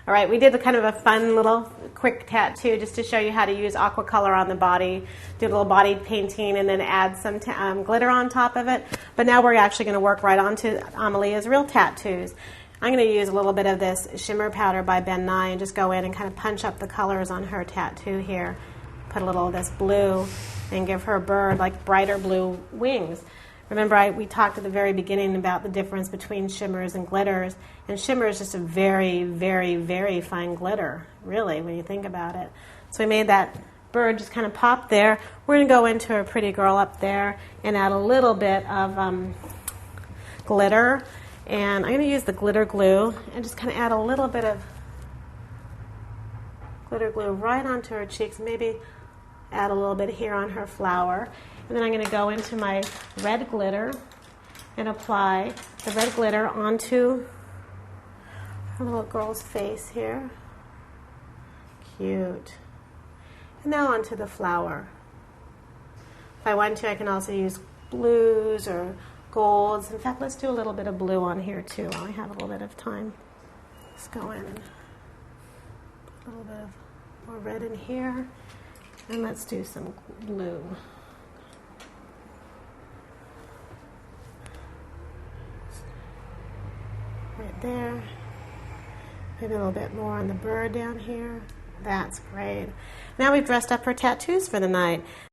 All right, we did a kind of a fun little quick tattoo just to show you how to use aqua color on the body, do a little body painting, and then add some glitter on top of it. But now we're actually going to work right onto Amalia's real tattoos. I'm going to use a little bit of this shimmer powder by Ben Nye and just go in and kind of punch up the colors on her tattoo here. Put a little of this blue and give her a bird like brighter blue wings. Remember, we talked at the very beginning about the difference between shimmers and glitters, and shimmer is just a very, very, very fine glitter, really, when you think about it. So we made that bird just kind of pop there. We're going to go into a pretty girl up there and add a little bit of glitter, and I'm going to use the glitter glue and just kind of add a little bit of glitter glue right onto her cheeks, maybe add a little bit here on her flower. And then I'm going to go into my red glitter and apply the red glitter onto her little girl's face here. Cute. And now onto the flower. If I want to, I can also use blues or golds. In fact, let's do a little bit of blue on here too while I have a little bit of time. Let's go in and put a little bit of more red in here. And let's do some blue. Right there. Maybe a little bit more on the bird down here. That's great. Now we've dressed up her tattoos for the night.